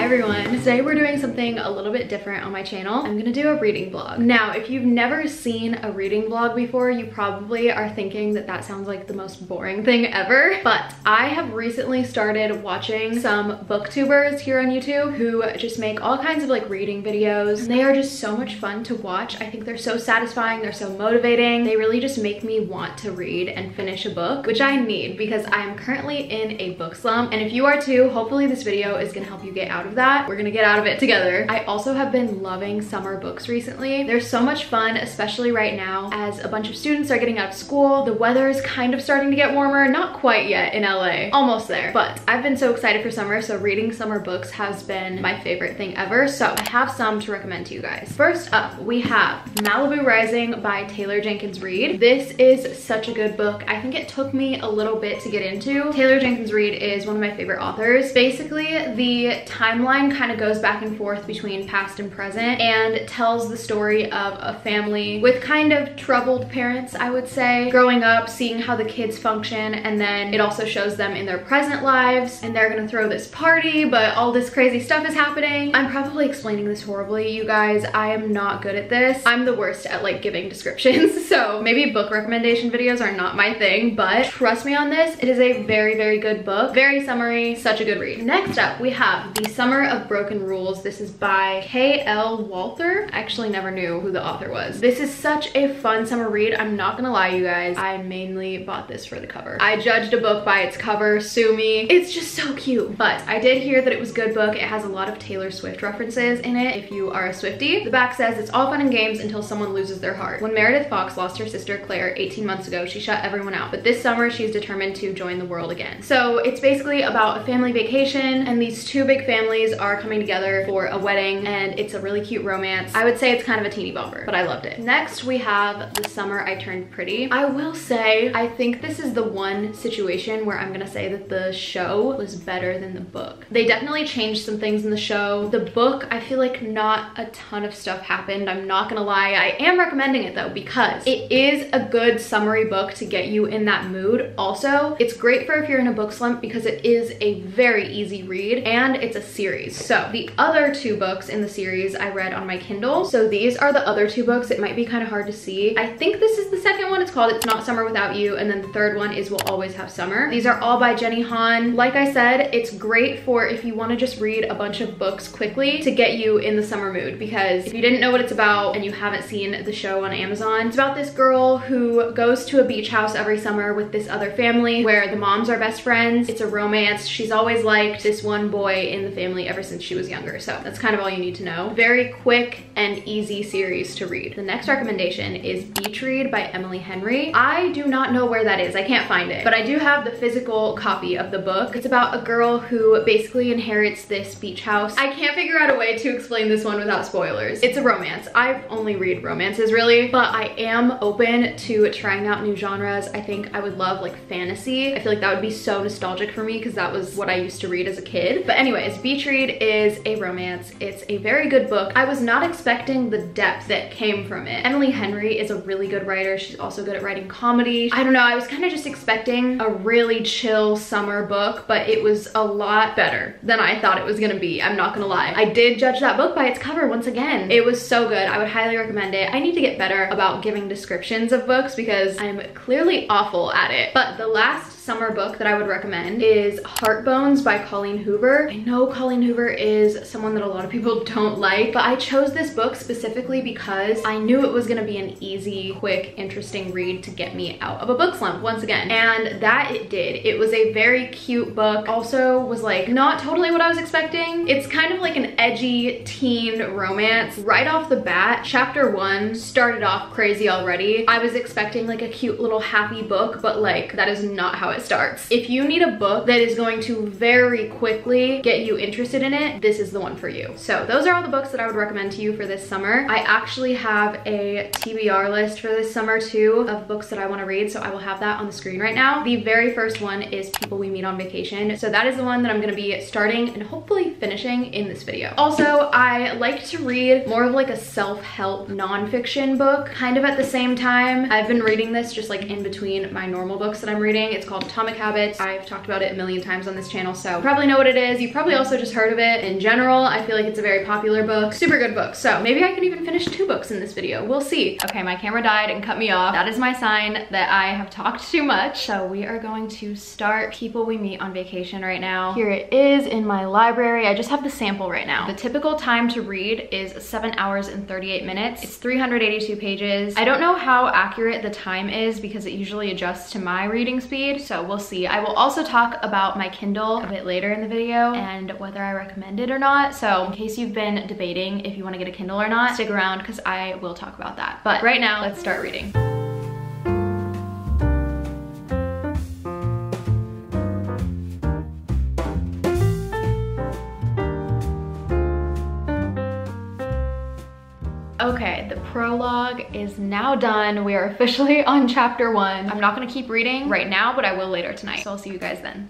everyone. Today we're doing something a little bit different on my channel. I'm gonna do a reading vlog. Now, if you've never seen a reading vlog before, you probably are thinking that that sounds like the most boring thing ever. But I have recently started watching some booktubers here on YouTube who just make all kinds of like reading videos. And they are just so much fun to watch. I think they're so satisfying, they're so motivating. They really just make me want to read and finish a book, which I need because I am currently in a book slump. And if you are too, hopefully this video is gonna help you get out of that. We're gonna get out of it together. I also have been loving summer books recently. They're so much fun, especially right now as a bunch of students are getting out of school. The weather is kind of starting to get warmer, not quite yet in LA, almost there. But I've been so excited for summer, so reading summer books has been my favorite thing ever. So I have some to recommend to you guys. First up, we have Malibu Rising by Taylor Jenkins Reid. This is such a good book. I think it took me a little bit to get into. Taylor Jenkins Reid is one of my favorite authors. Basically, the timeline kind of goes back and forth between past and present and tells the story of a family with kind of troubled parents, I would say, growing up, seeing how the kids function, and then it also shows them in their present lives, and they're gonna throw this party, but all this crazy stuff is happening. I'm probably explaining this horribly, you guys. I am not good at this. I'm the worst at like giving descriptions, so maybe book recommendation videos are not my thing, but trust me on this, it is a very, very good book. Very summery, such a good read. Next up, we have The Summer of Broken Rules. This is by K.L. Walther. I actually never knew who the author was. This is such a fun summer read. I'm not gonna lie, you guys. I mainly bought this for the cover. I judged a book by its cover, sue me. It's just so cute. But I did hear that it was a good book. It has a lot of Taylor Swift references in it if you are a Swiftie. The back says, it's all fun and games until someone loses their heart. When Meredith Fox lost her sister Claire 18 months ago, she shut everyone out. But this summer, she's determined to join the world again. So it's basically about a family vacation, and these two big families are coming together for a wedding, and it's a really cute romance. I would say it's kind of a teeny bumper, but I loved it. Next, we have The Summer I Turned Pretty. I will say, I think this is the one situation where I'm gonna say that the show was better than the book. They definitely changed some things in the show. The book, I feel like not a ton of stuff happened. I'm not gonna lie. I am recommending it though, because it is a good summary book to get you in that mood. Also, it's great for if you're in a book slump because it is a very easy read and it's a series. So the other two books in the series I read on my Kindle. So these are the other two books. It might be kind of hard to see. I think this is the second one. It's called It's Not Summer Without You. And then the third one is We'll Always Have Summer. These are all by Jenny Han. Like I said, it's great for if you want to just read a bunch of books quickly to get you in the summer mood, because if you didn't know what it's about and you haven't seen the show on Amazon, it's about this girl who goes to a beach house every summer with this other family where the moms are best friends. It's a romance. She's always liked this one boy in the family ever since she was younger. So that's kind of all you need to know. Very quick and easy series to read. The next recommendation is Beach Read by Emily Henry. I do not know where that is. I can't find it, but I do have the physical copy of the book. It's about a girl who basically inherits this beach house. I can't figure out a way to explain this one without spoilers. It's a romance. I only read romances really, but I am open to trying out new genres. I think I would love like fantasy. I feel like that would be so nostalgic for me because that was what I used to read as a kid. But anyways, Beach Read is a romance. It's a very good book. I was not expecting the depth that came from it. Emily Henry is a really good writer. She's also good at writing comedy. I don't know, I was kind of just expecting a really chill summer book, but it was a lot better than I thought it was gonna be. I'm not gonna lie. I did judge that book by its cover once again. It was so good. I would highly recommend it. I need to get better about giving descriptions of books because I'm clearly awful at it. But the last summer book that I would recommend is Heartbones by Colleen Hoover. I know Colleen Hoover is someone that a lot of people don't like, but I chose this book specifically because I knew it was gonna be an easy, quick, interesting read to get me out of a book slump once again. And that it did. It was a very cute book. Also was like not totally what I was expecting. It's kind of like an edgy teen romance. Right off the bat, chapter 1 started off crazy already. I was expecting like a cute little happy book, but like that is not how it starts. If you need a book that is going to very quickly get you interested in it, this is the one for you. So those are all the books that I would recommend to you for this summer. I actually have a TBR list for this summer too of books that I want to read, so I will have that on the screen right now. The very first one is People We Meet on Vacation. So that is the one that I'm going to be starting and hopefully finishing in this video. Also, I like to read more of like a self-help nonfiction book kind of at the same time. I've been reading this just like in between my normal books that I'm reading. It's called Atomic Habits. I've talked about it a million times on this channel, so you probably know what it is. You probably also just heard of it. In general, I feel like it's a very popular book, super good book. So maybe I can even finish 2 books in this video. We'll see. Okay, my camera died and cut me off. That is my sign that I have talked too much. So we are going to start People We Meet on Vacation right now. Here it is in my library. I just have the sample right now. The typical time to read is 7 hours and 38 minutes. It's 382 pages. I don't know how accurate the time is because it usually adjusts to my reading speed, so we'll see. I will also talk about my Kindle a bit later in the video and whether I recommend it or not. So in case you've been debating if you want to get a Kindle or not, stick around because I will talk about that. But right now, let's start reading. Okay, the prologue is now done. We are officially on chapter 1. I'm not gonna keep reading right now, but I will later tonight. So I'll see you guys then.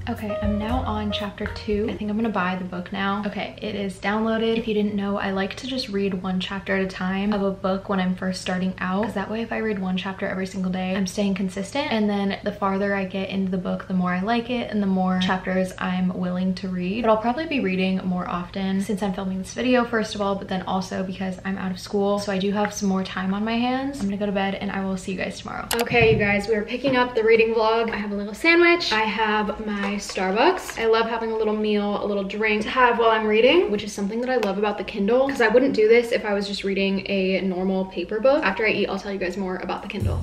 Okay, I'm now on chapter 2. I think I'm gonna buy the book now. Okay, it is downloaded. If you didn't know, I like to just read 1 chapter at a time of a book when I'm first starting out, because that way if I read 1 chapter every single day, I'm staying consistent, and then the farther I get into the book, the more I like it and the more chapters I'm willing to read. But I'll probably be reading more often since I'm filming this video, first of all, but then also because I'm out of school, so I do have some more time on my hands. I'm gonna go to bed and I will see you guys tomorrow. Okay, you guys, we're picking up the reading vlog. I have a little sandwich. I have my Starbucks. I love having a little meal, a little drink to have while I'm reading, which is something that I love about the Kindle, because I wouldn't do this if I was just reading a normal paper book. After I eat, I'll tell you guys more about the Kindle.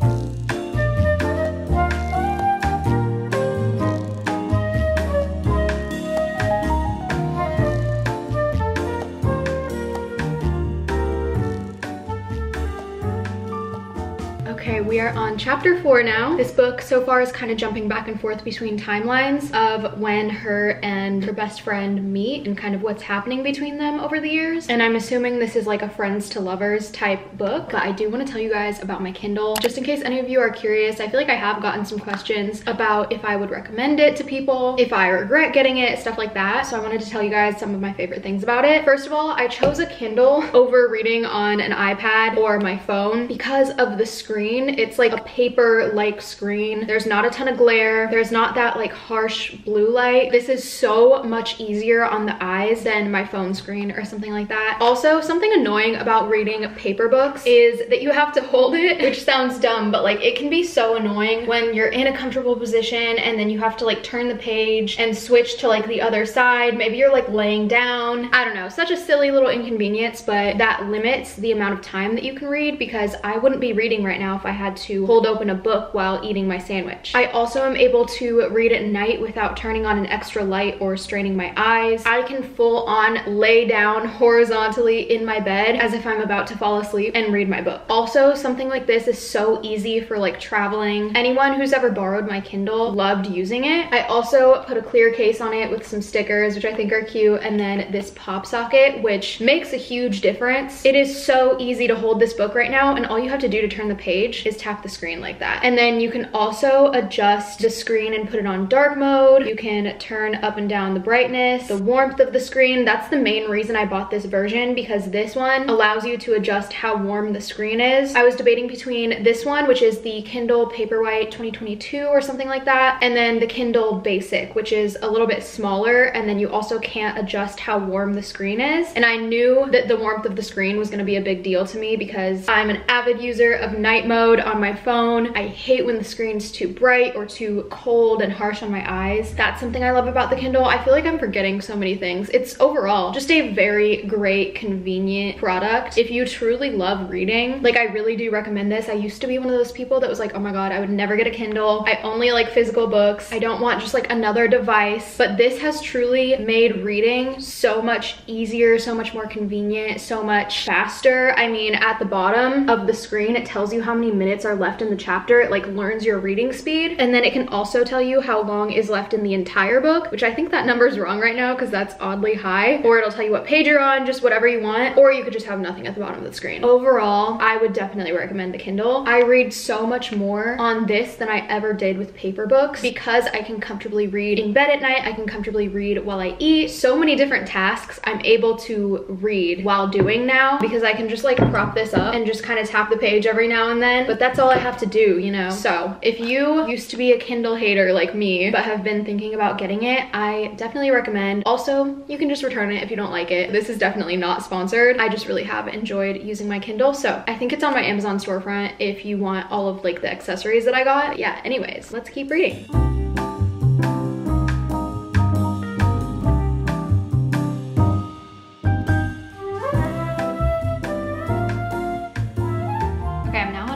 Okay, we are on chapter 4 now. This book so far is kind of jumping back and forth between timelines of when her and her best friend meet and kind of what's happening between them over the years. And I'm assuming this is like a friends to lovers type book, but I do want to tell you guys about my Kindle. Just in case any of you are curious, I feel like I have gotten some questions about if I would recommend it to people, if I regret getting it, stuff like that. So I wanted to tell you guys some of my favorite things about it. First of all, I chose a Kindle over reading on an iPad or my phone because of the screen. It's like a paper-like screen. There's not a ton of glare. There's not that like harsh blue light. This is so much easier on the eyes than my phone screen or something like that. Also, something annoying about reading paper books is that you have to hold it, which sounds dumb, but like it can be so annoying when you're in a comfortable position and then you have to like turn the page and switch to like the other side. Maybe you're like laying down. I don't know, such a silly little inconvenience, but that limits the amount of time that you can read, because I wouldn't be reading right now if I had to hold open a book while eating my sandwich. I also am able to read at night without turning on an extra light or straining my eyes. I can full on lay down horizontally in my bed as if I'm about to fall asleep and read my book. Also, something like this is so easy for like traveling. Anyone who's ever borrowed my Kindle loved using it. I also put a clear case on it with some stickers, which I think are cute, and then this pop socket, which makes a huge difference. It is so easy to hold this book right now, and all you have to do to turn the page is tap the screen like that. And then you can also adjust the screen and put it on dark mode. You can turn up and down the brightness, the warmth of the screen. That's the main reason I bought this version, because this one allows you to adjust how warm the screen is. I was debating between this one, which is the Kindle Paperwhite 2022 or something like that, and then the Kindle Basic, which is a little bit smaller, and then you also can't adjust how warm the screen is. And I knew that the warmth of the screen was going to be a big deal to me because I'm an avid user of night mode on my phone. I hate when the screen's too bright or too cold and harsh on my eyes. That's something I love about the Kindle. I feel like I'm forgetting so many things. It's overall just a very great, convenient product. If you truly love reading, like I really do recommend this. I used to be one of those people that was like, oh my God, I would never get a Kindle. I only like physical books. I don't want just like another device. But this has truly made reading so much easier, so much more convenient, so much faster. I mean, at the bottom of the screen, it tells you how many minutes minutes are left in the chapter. It like learns your reading speed, and then it can also tell you how long is left in the entire book, which I think that number is wrong right now because that's oddly high. Or it'll tell you what page you're on, just whatever you want, or you could just have nothing at the bottom of the screen. Overall, I would definitely recommend the Kindle. I read so much more on this than I ever did with paper books because I can comfortably read in bed at night. I can comfortably read while I eat. So many different tasks I'm able to read while doing now because I can just like prop this up and just kind of tap the page every now and then, but that's all I have to do, you know? So if you used to be a Kindle hater like me but have been thinking about getting it, I definitely recommend. Also, you can just return it if you don't like it. This is definitely not sponsored. I just really have enjoyed using my Kindle, so I think it's on my Amazon storefront if you want all of like the accessories that I got. But yeah, anyways, let's keep reading.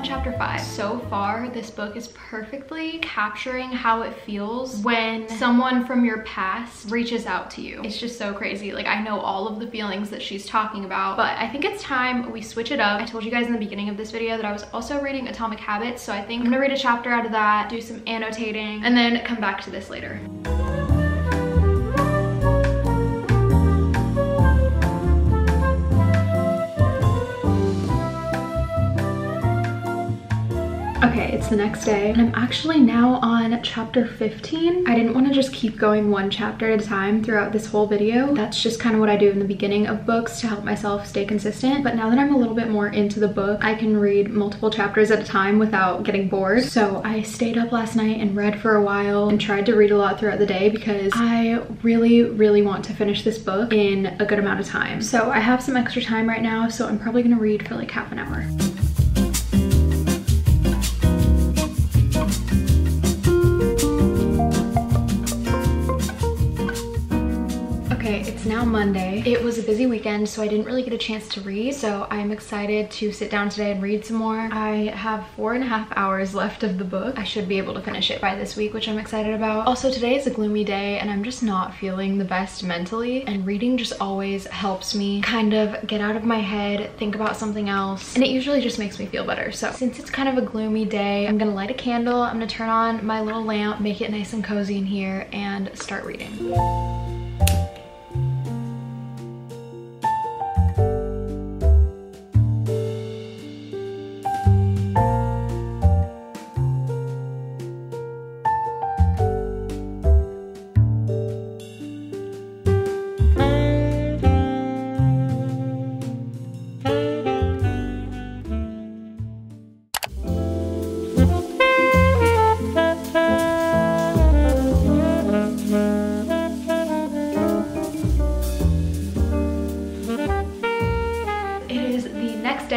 Chapter 5. So far, this book is perfectly capturing how it feels when someone from your past reaches out to you. It's just so crazy. Like, I know all of the feelings that she's talking about, but I think it's time we switch it up. I told you guys in the beginning of this video that I was also reading Atomic Habits, so I think I'm gonna read a chapter out of that, do some annotating, and then come back to this later. Okay, it's the next day and I'm actually now on chapter 15. I didn't want to just keep going one chapter at a time throughout this whole video. That's just kind of what I do in the beginning of books to help myself stay consistent. But now that I'm a little bit more into the book, I can read multiple chapters at a time without getting bored. So I stayed up last night and read for a while and tried to read a lot throughout the day because I really want to finish this book in a good amount of time. So I have some extra time right now, so I'm probably gonna read for like half an hour. It's now Monday. It was a busy weekend, so I didn't really get a chance to read, so I'm excited to sit down today and read some more. I have 4.5 hours left of the book. I should be able to finish it by this week, which I'm excited about. Also, today is a gloomy day and I'm just not feeling the best mentally, and reading just always helps me kind of get out of my head, think about something else, and it usually just makes me feel better. So since it's kind of a gloomy day, I'm gonna light a candle, I'm gonna turn on my little lamp, make it nice and cozy in here, and start reading.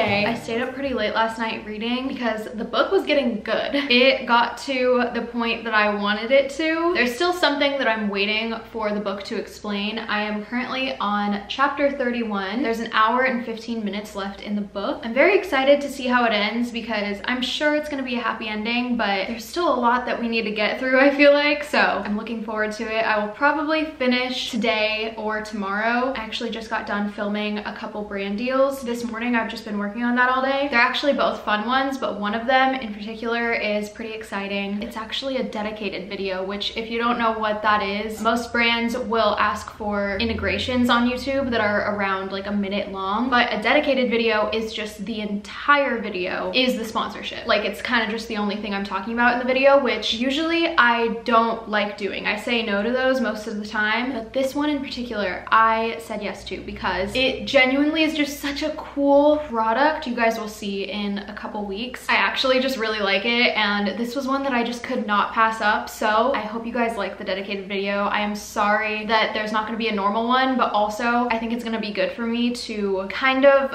I stayed up pretty late last night reading because the book was getting good. It got to the point that I wanted it to. There's still something that I'm waiting for the book to explain. I am currently on chapter 31. There's an hour and 15 minutes left in the book. I'm very excited to see how it ends because I'm sure it's gonna be a happy ending, but there's still a lot that we need to get through, I feel like, so I'm looking forward to it. I will probably finish today or tomorrow. I actually just got done filming a couple brand deals this morning. I've just been working on that all day. They're actually both fun ones, but one of them in particular is pretty exciting. It's actually a dedicated video, which if you don't know what that is, most brands will ask for integrations on YouTube that are around like a minute long, but a dedicated video is just the entire video is the sponsorship. Like, it's kind of just the only thing I'm talking about in the video, which usually I don't like doing. I say no to those most of the time, but this one in particular I said yes to because it genuinely is just such a cool product. You guys will see in a couple weeks. I actually just really like it, and this was one that I just could not pass up, so I hope you guys like the dedicated video. I am sorry that there's not going to be a normal one, but also I think it's going to be good for me to kind of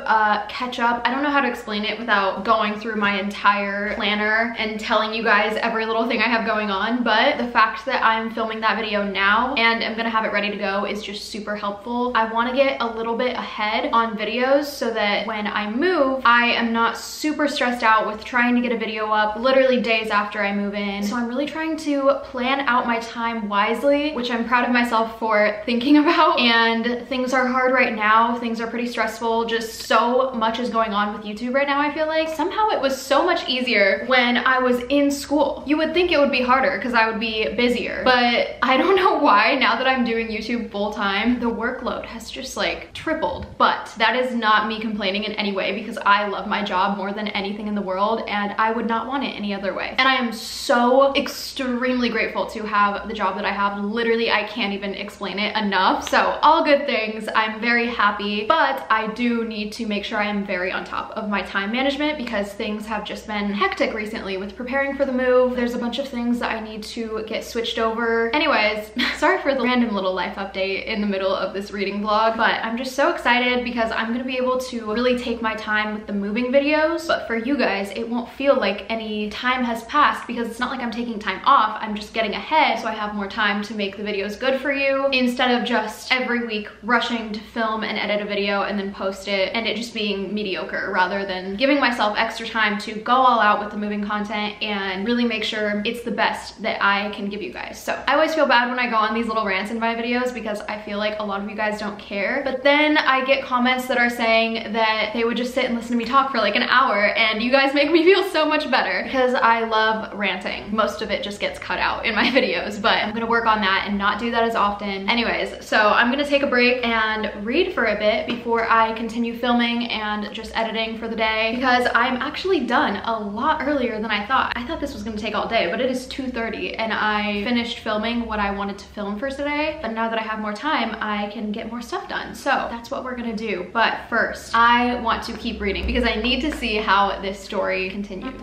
catch up. I don't know how to explain it without going through my entire planner and telling you guys every little thing I have going on, but the fact that I'm filming that video now and I'm gonna have it ready to go is just super helpful. I want to get a little bit ahead on videos so that when I move, I I am not super stressed out with trying to get a video up literally days after I move in. So I'm really trying to plan out my time wisely, which I'm proud of myself for thinking about. And things are hard right now. Things are pretty stressful. Just so much is going on with YouTube right now, I feel like. Somehow it was so much easier when I was in school. You would think it would be harder because I would be busier, but I don't know why. Now that I'm doing YouTube full time, the workload has just like tripled. But that is not me complaining in any way, because I love my job more than anything in the world and I would not want it any other way. And I am so extremely grateful to have the job that I have. Literally, I can't even explain it enough. So all good things. I'm very happy, but I do need to make sure I am very on top of my time management because things have just been hectic recently with preparing for the move. There's a bunch of things that I need to get switched over. Anyways, sorry for the random little life update in the middle of this reading vlog, but I'm just so excited because I'm gonna be able to really take my time with the moving videos. But for you guys, it won't feel like any time has passed because it's not like I'm taking time off. I'm just getting ahead so I have more time to make the videos good for you, instead of just every week rushing to film and edit a video and then post it and it just being mediocre, rather than giving myself extra time to go all out with the moving content and really make sure it's the best that I can give you guys. So I always feel bad when I go on these little rants in my videos because I feel like a lot of you guys don't care, but then I get comments that are saying that they would just sit and listen to me talk for like an hour, and you guys make me feel so much better because I love ranting. Most of it just gets cut out in my videos, but I'm gonna work on that and not do that as often. Anyways, so I'm gonna take a break and read for a bit before I continue filming and just editing for the day, because I'm actually done a lot earlier than I thought. I thought this was gonna take all day, but it is 2:30 and I finished filming what I wanted to film for today. But now that I have more time, I can get more stuff done. So that's what we're gonna do. But first, I want to keep reading because I need to see how this story continues.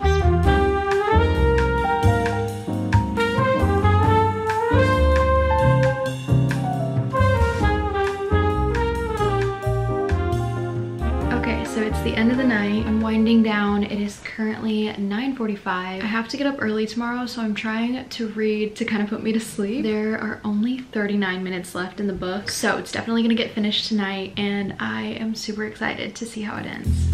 So it's the end of the night. I'm winding down. It is currently 9:45. I have to get up early tomorrow, so I'm trying to read to kind of put me to sleep. There are only 39 minutes left in the book, so it's definitely gonna get finished tonight, and I am super excited to see how it ends.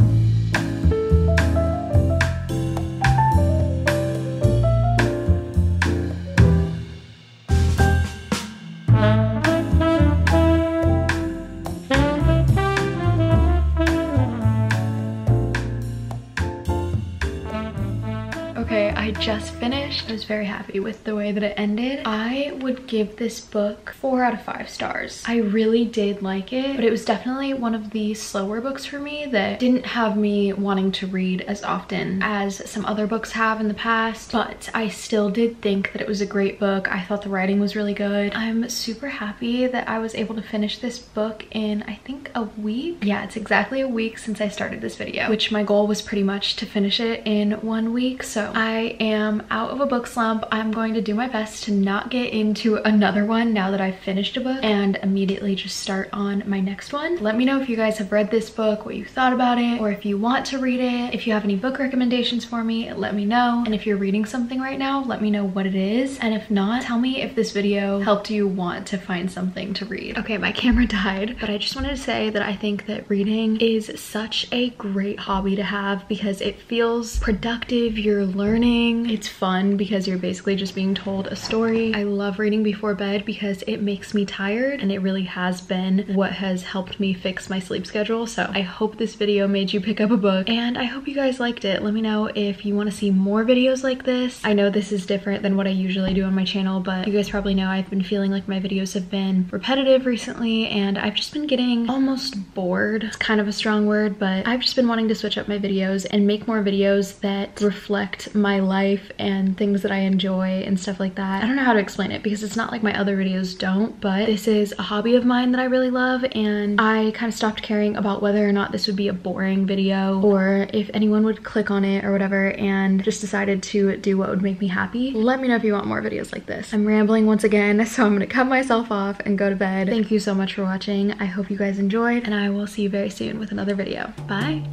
Okay, I just finished. I was very happy with the way that it ended. I would give this book 4 out of 5 stars. I really did like it, but it was definitely one of the slower books for me that didn't have me wanting to read as often as some other books have in the past, but I still did think that it was a great book. I thought the writing was really good. I'm super happy that I was able to finish this book in, I think, a week. Yeah, it's exactly a week since I started this video, which my goal was pretty much to finish it in 1 week. So I am out of a book slump. I'm going to do my best to not get into another one now that I've finished a book and immediately just start on my next one. Let me know if you guys have read this book, what you thought about it, or if you want to read it. If you have any book recommendations for me, let me know. And if you're reading something right now, let me know what it is. And if not, tell me if this video helped you want to find something to read. Okay, my camera died, but I just wanted to say that I think that reading is such a great hobby to have because it feels productive. You're learning. It's fun because you're basically just being told a story. I love reading before bed because it makes me tired, and it really has been what has helped me fix my sleep schedule. So I hope this video made you pick up a book, and I hope you guys liked it. Let me know if you want to see more videos like this. I know this is different than what I usually do on my channel, but you guys probably know I've been feeling like my videos have been repetitive recently, and I've just been getting almost bored. It's kind of a strong word, but I've just been wanting to switch up my videos and make more videos that reflect my life and things that I enjoy and stuff like that. I don't know how to explain it because it's not like my other videos don't, but this is a hobby of mine that I really love, and I kind of stopped caring about whether or not this would be a boring video or if anyone would click on it or whatever, and just decided to do what would make me happy. Let me know if you want more videos like this. I'm rambling once again, so I'm gonna cut myself off and go to bed. Thank you so much for watching. I hope you guys enjoyed, and I will see you very soon with another video. Bye!